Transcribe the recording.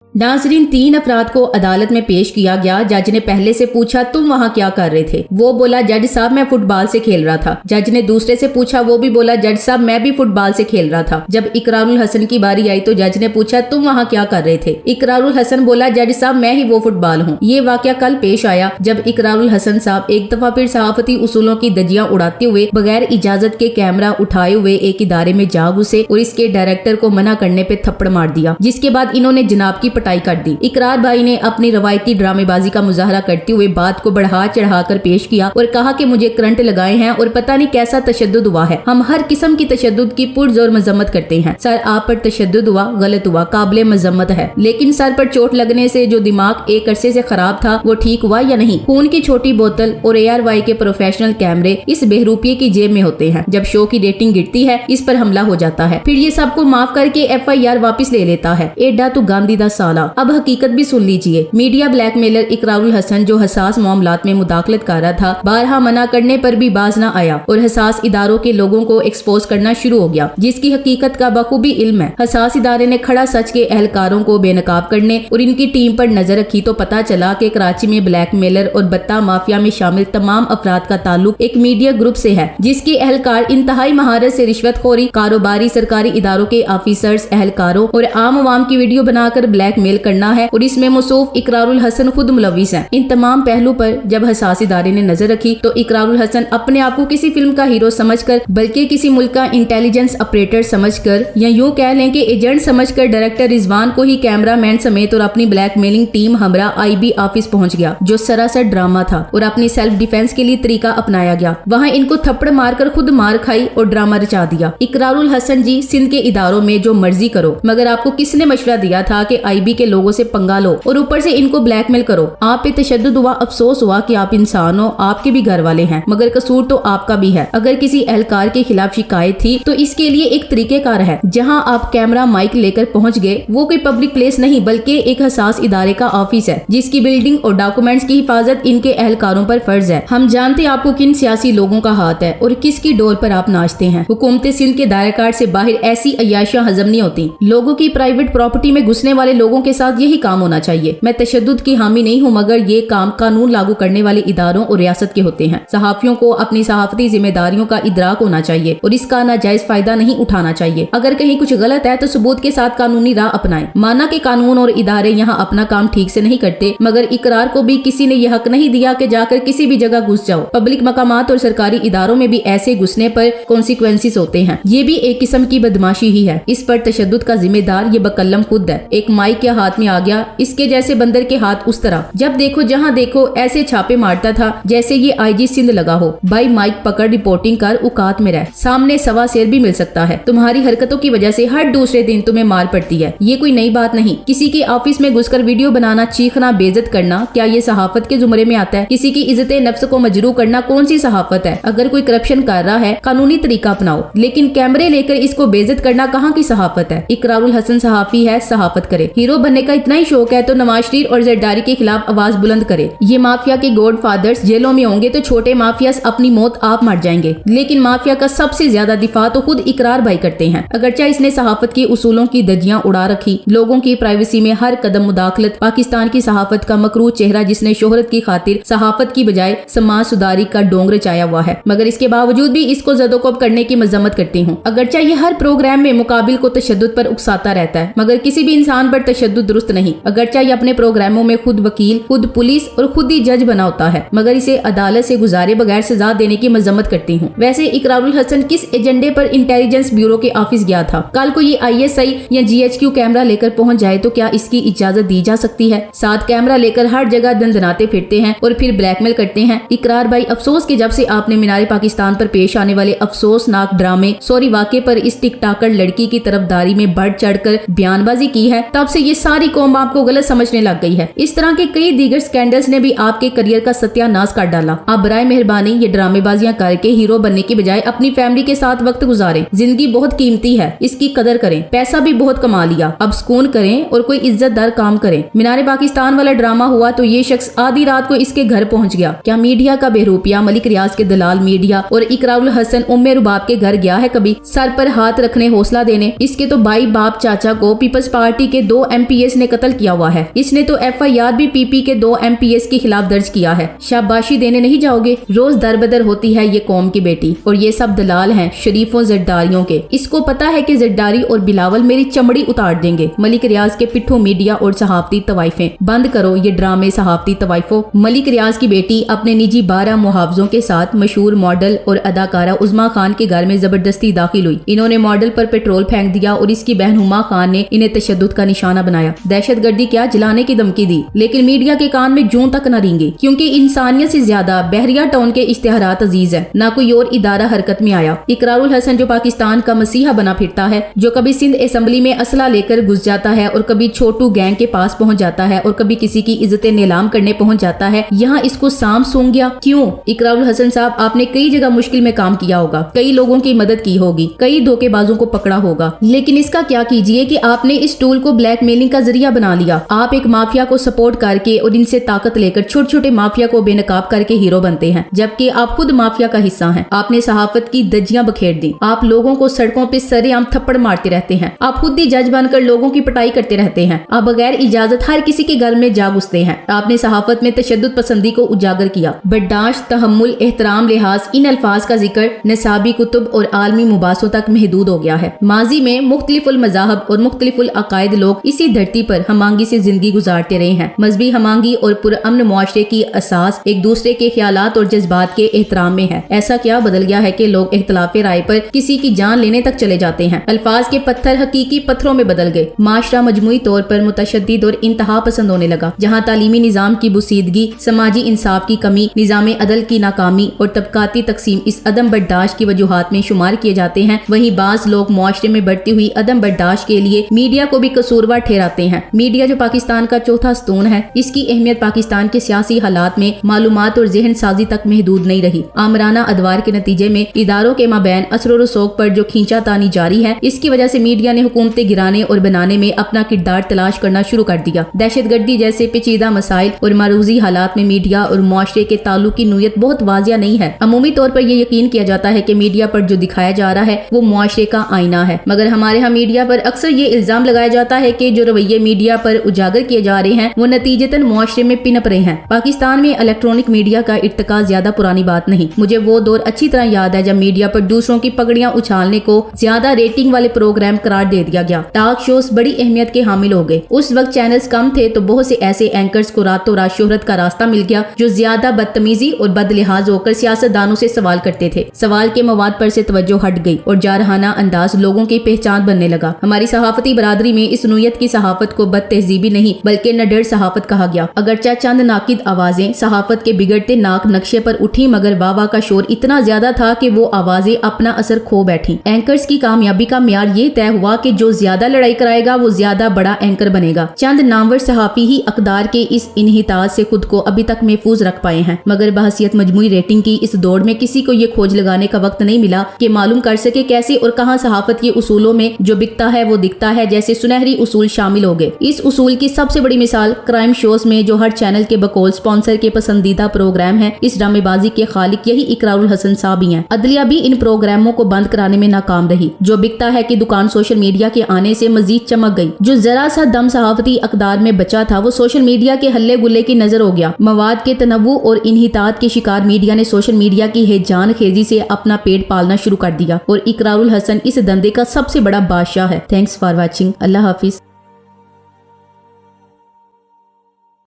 नाजरीन, 3 अफराद को अदालत में पेश किया गया। जज ने पहले से पूछा, तुम वहाँ क्या कर रहे थे? वो बोला, जज साहब मैं फुटबॉल से खेल रहा था। जज ने दूसरे से पूछा, वो भी बोला, जज साहब मैं भी फुटबॉल से खेल रहा था। जब इकरारुल हसन की बारी आई तो जज ने पूछा, तुम वहाँ क्या कर रहे थे? इकरारुल हसन बोला, जज साहब मैं ही वो फुटबॉल हूँ। ये वाकया कल पेश आया जब इकरारुल हसन साहब एक दफा फिर सहाफती उसूलों की धज्जियां उड़ाते हुए बगैर इजाजत के कैमरा उठाए हुए एक इदारे में जा घुसे और इसके डायरेक्टर को मना करने पे थप्पड़ मार दिया, जिसके बाद इन्होंने जनाब की पिटाई कर दी। इकरार भाई ने अपनी रवायती ड्रामेबाजी का मुजाहरा करते हुए बात को बढ़ा चढ़ा कर पेश किया और कहा कि मुझे करंट लगाए हैं और पता नहीं कैसा तशद्दुद हुआ है। हम हर किस्म की तशद्दुद की पुरजोर मजम्मत करते हैं। सर आप पर तशद्दुद हुआ, गलत हुआ, काबिले मजम्मत है, लेकिन सर पर चोट लगने से जो दिमाग एक अरसे से खराब था वो ठीक हुआ या नहीं? खून की छोटी बोतल और ARY के प्रोफेशनल कैमरे इस बेहरूपिये की जेब में होते हैं। जब शो की रेटिंग गिरती है इस पर हमला हो जाता है, फिर ये सबको माफ करके FIR वापस ले लेता है। एडा तो गांधी दा साला। अब हकीकत भी सुन लीजिए। मीडिया ब्लैकमेलर इकरारुल हसन जो हसास मामलात में मुदाखलत कर रहा था, बारहा मना करने पर भी बाज न आया और हसास इदारों के लोगों को एक्सपोज करना शुरू हो गया, जिसकी हकीकत का बखूबी इल्म है। हसास इदारे ने खड़ा सच के एहलकारों को बेनकाब करने और इनकी टीम पर नजर रखी तो पता चला कि कराची में ब्लैकमेलर और बत्ता माफिया में शामिल तमाम अफराद का ताल्लुक एक मीडिया ग्रुप से है, जिसके एहलकार इंतहाई महारत से रिश्वतखोरी, कारोबारी, सरकारी इदारों के ऑफिसर्स, एहलकारों और आम अवाम की वीडियो बनाकर ब्लैकमेल करना है और इसमें मौसूफ इकरारुल हसन खुद मुलविस है। इन तमाम पहलू पर जब हसास इदारे ने नजर रखी तो इकरारुल हसन अपने आप को किसी फिल्म का हीरो समझकर, बल्कि किसी मुल्क का इंटेलिजेंस ऑपरेटर समझकर, या यूं कह लें कि एजेंट समझकर डायरेक्टर रिजवान को ही कैमरामैन समेत और अपनी ब्लैकमेलिंग टीम हमरा IB ऑफिस पहुंच गया, जो सरासर ड्रामा था और अपनी सेल्फ डिफेंस के लिए तरीका अपनाया गया। वहाँ इनको थप्पड़ मारकर खुद मार खाई और ड्रामा रचा दिया। इकरारुल हसन जी, सिंध के इदारों में जो मर्जी करो, मगर आपको किसने मशवरा दिया था कि IB के लोगों से पंगा लो और ऊपर से इनको ब्लैकमेल करो? आप पे तशद्दुद हुआ, अफसोस हुआ कि आप इंसान हो, आपके भी घर वाले हैं, मगर कसूर तो आपका भी है। अगर किसी एहलकार के खिलाफ शिकायत थी तो इसके लिए एक तरीकेकार है। जहां आप कैमरा माइक लेकर पहुंच गए वो कोई पब्लिक प्लेस नहीं बल्कि एक हसास इदारे का ऑफिस है, जिसकी बिल्डिंग और डॉक्यूमेंट्स की हिफाजत इनके एहलकारों पर फर्ज है। हम जानते आपको किन सियासी लोगों का हाथ है और किसकी डोर पर आप नाचते हैं। हुकूमत सिंध के दायरेकार से बाहर ऐसी अय्याशियां हजम नहीं होती। लोगों की प्राइवेट प्रॉपर्टी में घुसने वाले लोगों के साथ यही काम होना चाहिए। मैं तशद्दुद की हामी नहीं हूँ, मगर ये काम कानून लागू करने वाले इदारों और रियासत के होते हैं। सहाफियों को अपनी सहाफती जिम्मेदारियों का इदराक होना चाहिए और इसका नाजायज फायदा नहीं उठाना चाहिए। अगर कहीं कुछ गलत है तो सबूत के साथ कानूनी राह अपनाएं। माना कि कानून और इदारे यहाँ अपना काम ठीक से नहीं करते, मगर इकरार को भी किसी ने यह हक नहीं दिया कि जाकर किसी भी जगह घुस जाओ। पब्लिक मकामात और सरकारी इदारों में भी ऐसे घुसने पर कॉन्सिक्वेंसेस होते हैं। ये भी एक किस्म की बदमाशी ही है। इस पर तशद्दुद का जिम्मेदार ये बकल्लम खुद है। एक माइक के हाथ में आ गया, इसके जैसे बंदर के हाथ उस तरह। जब देखो जहाँ देखो ऐसे छापे मारता था जैसे ये IG सिंध लगा हो। भाई माइक पकड़, रिपोर्टिंग कर, औकात में रह, सामने सवा शेर भी मिल सकता है। तुम्हारी हरकतों की वजह से हर दूसरे दिन तुम्हें मार पड़ती है। ये कोई नई बात नहीं। किसी के ऑफिस में घुसकर वीडियो बनाना, चीखना, बेइज्जत करना, क्या ये सहाफत के जुमरे में आता है? किसी की इज्जत नफ्स को मजरू करना कौन सी सहाफत है? अगर कोई करप्शन कर रहा है कानूनी तरीका अपनाओ, लेकिन कैमरे लेकर इसको बेइज्जत करना कहाँ की सहाफत है? इकरारुल हसन सहाफी है, सहाफत करे। हीरो बनने का इतना ही शौक है तो नवाज शरीफ और जरदारी के खिलाफ आवाज बुलंद करे। ये माफिया के गॉड फादर्स जेलों में होंगे तो छोटे माफियास अपनी मौत आप मर जाएंगे, लेकिन माफिया का सबसे ज्यादा दिफा तो खुद इकरार भाई करते हैं। अगरचे इसने सहाफत के उसूलों की धज्जियां उड़ा रखी, लोगों की प्राइवेसी में हर कदम मुदाखलत, पाकिस्तान की सहाफत का मकरूह चेहरा जिसने शोहरत की खातिर सहाफत की बजाय समाज सुधारी का डोंगर चाया हुआ है, मगर इसके बावजूद भी इसको ज़दोकोब करने की मजम्मत करती हूँ। अगरचे ये हर प्रोग्राम में मुकाबिल को तशद्दुद पर उकसाता रहता है, मगर किसी भी इंसान पर तशद्दुद दुरुस्त नहीं। अगरचे ये अपने प्रोग्रामों में खुद वकील, खुद पुलिस और खुद ही जज बना होता है, मगर इसे अदालत से गुजारे बगैर सजा देने की मजम्मत करती हूँ। वैसे इकरारुल हसन किस एजेंडे पर इंटेलिजेंस ब्यूरो के ऑफिस गया था? कल को ये ISI या GHQ कैमरा लेकर पहुंच जाए तो क्या इसकी इजाजत दी जा सकती है? साथ कैमरा लेकर हर जगह दंदनाते फिरते हैं और फिर ब्लैकमेल करते हैं। इकरार भाई, अफसोस कि जब से आपने मीनार पाकिस्तान पर पेश आने वाले अफसोसनाक ड्रामे सॉरी वाक़े पर इस टिकटाकर लड़की की तरफदारी में बढ़ चढ़कर बयानबाजी की है, तब से ये सारी कौम आपको गलत समझने लग गई है। इस तरह के कई दीगर स्कैंडल्स ने भी आपके करियर का सत्यानाश कर डाला। आप बराए मेहरबानी ये ड्रामेबाजियां करके हीरो बनने की बजाय अपनी फैमिली के साथ वक्त गुजारें। जिंदगी बहुत कीमती है, इसकी कदर करें। पैसा भी बहुत कमा लिया, अब सुकून करें और कोई इज्जतदार काम करें। मीनार पाकिस्तान वाला ड्रामा हुआ तो ये शख्स आधी रात को इसके घर पहुंच गया। क्या मीडिया का बेरूपिया मलिक रियाज के दलाल मीडिया और इकरारुल हसन उम्मे रुबाब के घर गया है कभी सर पर हाथ रखने, हौसला देने? इसके तो भाई बाप चाचा को पीपल्स पार्टी के 2 MPS ने कत्ल किया हुआ है। इसने तो FIR भी PP के 2 MPS के खिलाफ दर्ज किया है। शाबाशी देने नहीं जाओगे? रोज दरबदर होती है ये कौम की बेटी, और ये सब दलाल हैं शरीफों ज़िद्दारियों के। इसको पता है कि ज़िद्दारी और बिलावल मेरी चमड़ी उतार देंगे। मलिक रियाज के पिट्ठू मीडिया और सहाफती तवाइफें, बंद करो ये ड्रामे सहाफती तवाइफों। मलिक रियाज की बेटी अपने निजी 12 मुहावजों के साथ मशहूर मॉडल और अदाकारा उज़मा खान के घर में जबरदस्ती दाखिल हुई। इन्होंने मॉडल पर पेट्रोल फेंक दिया और इसकी बहन हुमा खान ने इन्हें तशद्दुद का निशाना बनाया। दहशतगर्दी क्या, जलाने की धमकी दी। लेकिन मीडिया के कान में जूं तक न रेंगी, क्योंकि इंसानियत से ज्यादा बहरिया टाउन के इश्तिहारात अजीज है। ना कोई और इदारा हरकत में आया। इकरारुल हसन जो पाकिस्तान का मसीहा बना फिरता है, जो कभी सिंध असेंबली में असला लेकर घुस जाता है और कभी छोटू गैंग के पास पहुंच जाता है और कभी किसी की इज्जतें नीलाम करने पहुंच जाता है, यहाँ इसको सांप सूंघ गया। क्यों? इकरारुल हसन साहब, आपने कई जगह मुश्किल में काम किया होगा, कई लोगों की मदद की होगी, कई धोखेबाजों को पकड़ा होगा, लेकिन इसका क्या कीजिए कि आपने इस टूल को ब्लैकमेलिंग का जरिया बना लिया। आप एक माफिया को सपोर्ट करके और इनसे ताकत लेकर छोटे छोटे माफिया को बेनकाब करके हीरो बनते हैं, जबकि आप खुद माफिया का हिस्सा हैं। आपने सहाफत की धज्जियां बखेर दी। आप लोगों को सड़कों पे सरेआम थप्पड़ मारते रहते हैं। आप खुद ही जज बनकर लोगों की पिटाई करते रहते हैं। आप बगैर इजाजत हर किसी के घर में जा घुसते हैं। आपने सहाफत में तशद्दुद पसंदी को उजागर किया। बर्दाश्त, तहम्मुल, एहतराम, लिहाज, इन अल्फाज का जिक्र नसाबी कुतुब और आलमी मुबासों तक महदूद हो गया है। माजी में मुख्तलिफुल मज़ाहब और मुख्तलिफुल अकायद लोग इसी धरती पर हमांगी से जिंदगी गुजारते रहे हैं। मजहबी हमांगी और पुरअमन मुआशरे की असास एक दूसरे के ख्यालात और जज्बात के एहतराम में है। ऐसा क्या बदल गया है कि लोग इख्तलाफे राय पर किसी की जान लेने तक चले जाते हैं। अल्फाज के पत्थर हकीकी पत्थरों में बदल गए। माशरा मजमूई तौर पर मुतशद्दिद और इंतहा पसंद होने लगा। जहाँ तालीमी निजाम की बुसीदगी, समाजी इंसाफ की कमी, निजाम अदल की नाकामी और तबकाती तकसीम इस अदम बर्दाश्त की वजूहात में शुमार किए जाते हैं, वहीं बाज लोग मुआशरे में बढ़ती हुई अदम बर्दाश्त के लिए मीडिया को भी कसूरवार ठहराते हैं। मीडिया जो पाकिस्तान का चौथा स्तून है, इसकी अहमियत पाकिस्तान के सियासी हालात में मालूमात और जहन साजी तक महदूद नहीं रही। आमराना अदवार के नतीजे में इदारों के माबैन असर और रसूख पर जो खींचातानी जारी है, इसकी वजह से मीडिया ने हुकूमतें गिराने और बनाने में अपना किरदार तलाश करना शुरू कर दिया। दहशतगर्दी जैसे पेचीदा मसाइल और मारूजी हालात में मीडिया और मुआशरे के ताल्लुक की नोयत बहुत वाजिया नहीं है। अमूमी तौर पर यह यकीन किया जाता है कि मीडिया पर जो दिखाया जा रहा है वो मुआशरे का आईना है, मगर हमारे यहाँ मीडिया पर अक्सर ये इल्जाम लगाया जाता है कि जो रवैये मीडिया पर उजागर किए जा रहे हैं वो नतीजतन मुआशरे में पिनप रहे हैं। पाकिस्तान में इलेक्ट्रॉनिक मीडिया का इर्तिका ज्यादा पुरानी बात नहीं। मुझे वो दौर अच्छी तरह याद है जब मीडिया पर दूसरों की पगड़ियां उछालने को ज्यादा रेटिंग वाले प्रोग्राम करार दे दिया गया। टॉक शोज बड़ी अहमियत के हामिल हो गए। उस वक्त चैनल्स कम थे तो बहुत से ऐसे एंकर्स को रातों रात शोहरत का रास्ता मिल गया जो ज्यादा बदतमीजी और बदलिहाज होकर सियासतदानों से सवाल करते थे। सवाल के मवाद पर से तवज्जो हट गई और जारहाना अंदाज लोगों की पहचान बनने लगा। हमारी सहाफती बरादरी में इस नोयत की सहाफत को बदतहजीबी नहीं बल्कि नडर सहाफत कहा गया। अगरचा चंद नाकिद आवाजें सहाफत के बिगड़ते नाक नक्शे पर उठी, मगर वाह का शोर इतना ज्यादा था कि वो आवाजें अपना असर खो बैठी। एंकर्स की कामयाबी का म्यार ये तय हुआ कि जो ज्यादा लड़ाई कराएगा वो ज्यादा बड़ा एंकर बनेगा। चंद नामवर सहाफी ही अकदार के इस इन्हिताज से खुद को अभी तक महफूज रख पाए हैं, मगर बहसियत मजमूई रेटिंग की इस दौड़ में किसी को ये खोज लगाने का वक्त नहीं मिला कि मालूम कर सके कैसे और कहां सहाफत के उसूलों में जो बिकता है वो दिखता है जैसे सुनहरी उसूल शामिल हो गए। इस उसूल की सबसे बड़ी मिसाल क्राइम शोज में जो हर चैनल के बकौल स्पॉन्सर के पसंदीदा प्रोग्राम है, इस ड्रामेबाजी के खालिक यही इकरारुल हसन साहब ही हैं। अदलिया भी इन प्रोग्रामों को बंद कराने में नाकाम रही। जो बिकता है कि दुकान सोशल मीडिया के आने से मजीद चमक गई। जो जरा सा दम सहाफती अकदार में बचा था वो सोशल मीडिया के हल्ले गुल्ले की नजर हो गया। मवाद के तनव्वु और इन्हितात के शिकार मीडिया ने सोशल मीडिया की हेजान खेजी से अपना पेट पालना शुरू कर दिया और इकरारुल हसन इस धंधे का सबसे बड़ा बादशाह है। Thanks for watching. Allah Hafiz.